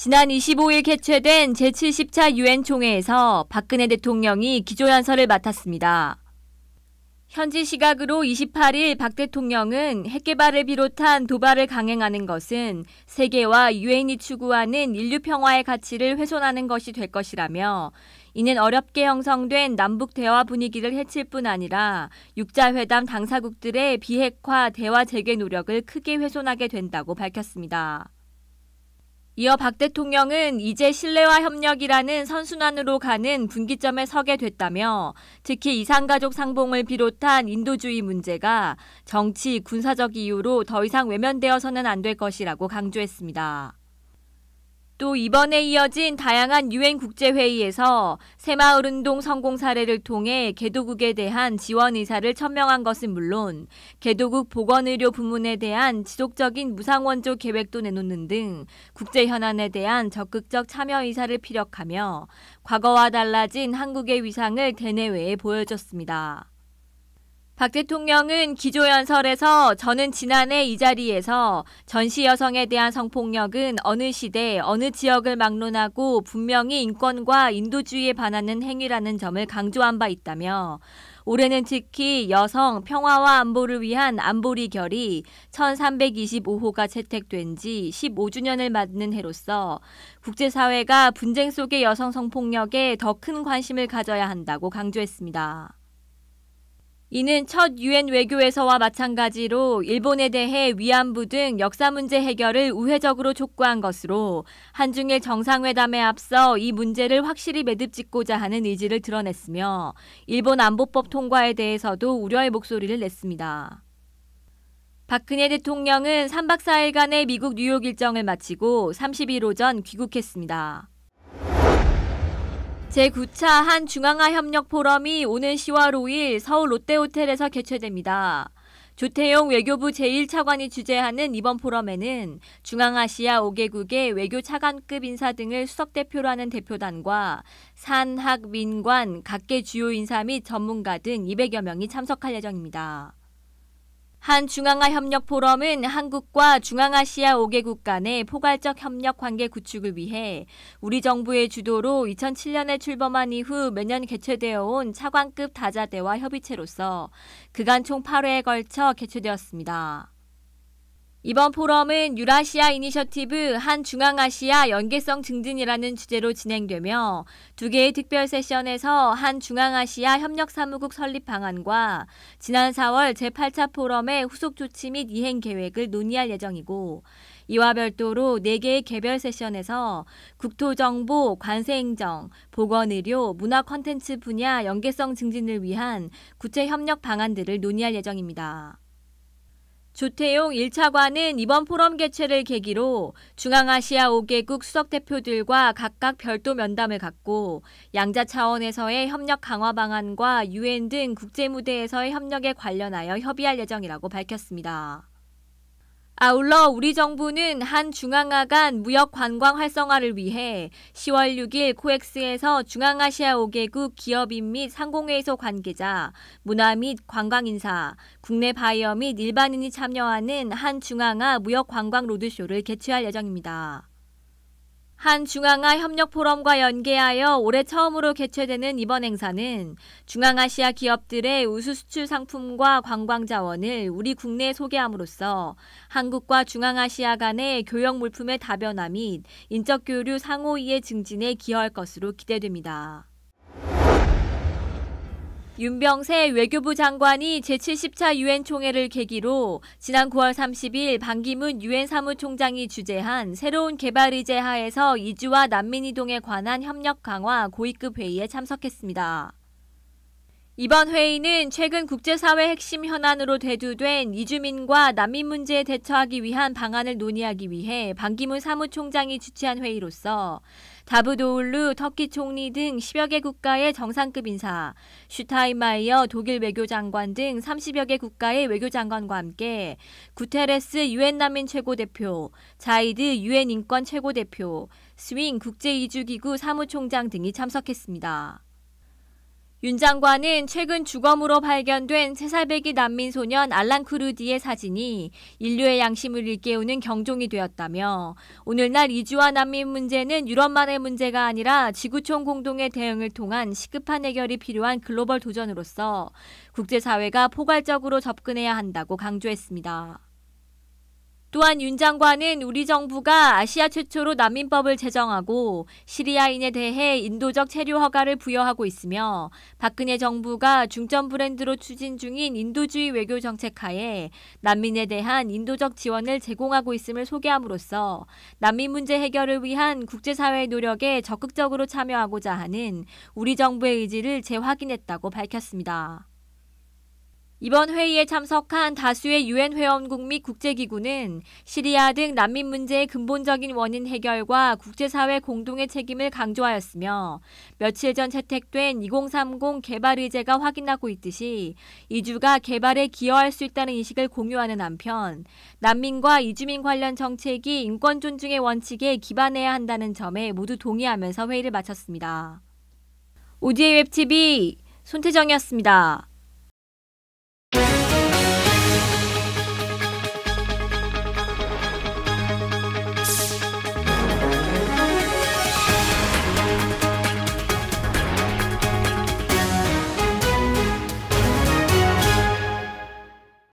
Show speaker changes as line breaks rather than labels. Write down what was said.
지난 25일 개최된 제70차 유엔 총회에서 박근혜 대통령이 기조연설을 맡았습니다. 현지 시각으로 28일 박 대통령은 핵개발을 비롯한 도발을 강행하는 것은 세계와 유엔이 추구하는 인류 평화의 가치를 훼손하는 것이 될 것이라며 이는 어렵게 형성된 남북 대화 분위기를 해칠 뿐 아니라 육자회담 당사국들의 비핵화 대화 재개 노력을 크게 훼손하게 된다고 밝혔습니다. 이어 박 대통령은 이제 신뢰와 협력이라는 선순환으로 가는 분기점에 서게 됐다며 특히 이산가족 상봉을 비롯한 인도주의 문제가 정치, 군사적 이유로 더 이상 외면되어서는 안 될 것이라고 강조했습니다. 또 이번에 이어진 다양한 유엔 국제회의에서 새마을운동 성공 사례를 통해 개도국에 대한 지원 의사를 천명한 것은 물론 개도국 보건의료 부문에 대한 지속적인 무상원조 계획도 내놓는 등 국제현안에 대한 적극적 참여 의사를 피력하며 과거와 달라진 한국의 위상을 대내외에 보여줬습니다. 박 대통령은 기조연설에서 저는 지난해 이 자리에서 전시 여성에 대한 성폭력은 어느 시대, 어느 지역을 막론하고 분명히 인권과 인도주의에 반하는 행위라는 점을 강조한 바 있다며 올해는 특히 여성 평화와 안보를 위한 안보리 결의 1325호가 채택된 지 15주년을 맞는 해로서 국제사회가 분쟁 속의 여성 성폭력에 더 큰 관심을 가져야 한다고 강조했습니다. 이는 첫 유엔 외교에서와 마찬가지로 일본에 대해 위안부 등 역사 문제 해결을 우회적으로 촉구한 것으로 한중일 정상회담에 앞서 이 문제를 확실히 매듭짓고자 하는 의지를 드러냈으며 일본 안보법 통과에 대해서도 우려의 목소리를 냈습니다. 박근혜 대통령은 3박 4일간의 미국 뉴욕 일정을 마치고 30일 오전 귀국했습니다. 제9차 한중앙아 협력 포럼이 오는 10월 5일 서울 롯데호텔에서 개최됩니다. 조태용 외교부 제1차관이 주재하는 이번 포럼에는 중앙아시아 5개국의 외교 차관급 인사 등을 수석대표로 하는 대표단과 산, 학, 민, 관, 각계 주요 인사 및 전문가 등 200여 명이 참석할 예정입니다. 한중앙아 협력 포럼은 한국과 중앙아시아 5개국 간의 포괄적 협력 관계 구축을 위해 우리 정부의 주도로 2007년에 출범한 이후 매년 개최되어 온 차관급 다자대화 협의체로서 그간 총 8회에 걸쳐 개최되었습니다. 이번 포럼은 유라시아 이니셔티브 한중앙아시아 연계성 증진이라는 주제로 진행되며 두 개의 특별 세션에서 한중앙아시아 협력사무국 설립 방안과 지난 4월 제8차 포럼의 후속 조치 및 이행 계획을 논의할 예정이고 이와 별도로 4개의 개별 세션에서 국토정보, 관세행정, 보건의료, 문화 콘텐츠 분야 연계성 증진을 위한 구체 협력 방안들을 논의할 예정입니다. 조태용 1차관은 이번 포럼 개최를 계기로 중앙아시아 5개국 수석대표들과 각각 별도 면담을 갖고 양자 차원에서의 협력 강화 방안과 유엔 등 국제무대에서의 협력에 관련하여 협의할 예정이라고 밝혔습니다. 아울러 우리 정부는 한중앙아 간 무역 관광 활성화를 위해 10월 6일 코엑스에서 중앙아시아 5개국 기업인 및 상공회의소 관계자, 문화 및 관광인사, 국내 바이어 및 일반인이 참여하는 한중앙아 무역관광 로드쇼를 개최할 예정입니다. 한중앙아 협력 포럼과 연계하여 올해 처음으로 개최되는 이번 행사는 중앙아시아 기업들의 우수 수출 상품과 관광 자원을 우리 국내에 소개함으로써 한국과 중앙아시아 간의 교역 물품의 다변화 및 인적 교류 상호 이해 증진에 기여할 것으로 기대됩니다. 윤병세 외교부 장관이 제70차 유엔 총회를 계기로 지난 9월 30일 반기문 유엔 사무총장이 주재한 새로운 개발 의제 하에서 이주와 난민 이동에 관한 협력 강화 고위급 회의에 참석했습니다. 이번 회의는 최근 국제사회 핵심 현안으로 대두된 이주민과 난민 문제에 대처하기 위한 방안을 논의하기 위해 반기문 사무총장이 주최한 회의로서 다부도울루 터키 총리 등 10여 개 국가의 정상급 인사, 슈타인마이어 독일 외교장관 등 30여 개 국가의 외교장관과 함께 구테레스 유엔 난민 최고대표, 자이드 유엔 인권 최고대표, 스윙 국제이주기구 사무총장 등이 참석했습니다. 윤 장관은 최근 주검으로 발견된 3살배기 난민 소년 알란 쿠르디의 사진이 인류의 양심을 일깨우는 경종이 되었다며 오늘날 이주와 난민 문제는 유럽만의 문제가 아니라 지구촌 공동의 대응을 통한 시급한 해결이 필요한 글로벌 도전으로서 국제사회가 포괄적으로 접근해야 한다고 강조했습니다. 또한 윤 장관은 우리 정부가 아시아 최초로 난민법을 제정하고 시리아인에 대해 인도적 체류 허가를 부여하고 있으며 박근혜 정부가 중점 브랜드로 추진 중인 인도주의 외교 정책 하에 난민에 대한 인도적 지원을 제공하고 있음을 소개함으로써 난민 문제 해결을 위한 국제사회의 노력에 적극적으로 참여하고자 하는 우리 정부의 의지를 재확인했다고 밝혔습니다. 이번 회의에 참석한 다수의 유엔 회원국 및 국제기구는 시리아 등 난민 문제의 근본적인 원인 해결과 국제사회 공동의 책임을 강조하였으며 며칠 전 채택된 2030 개발 의제가 확인하고 있듯이 이주가 개발에 기여할 수 있다는 인식을 공유하는 한편 난민과 이주민 관련 정책이 인권 존중의 원칙에 기반해야 한다는 점에 모두 동의하면서 회의를 마쳤습니다. 오디에이웹TV 손태정이었습니다.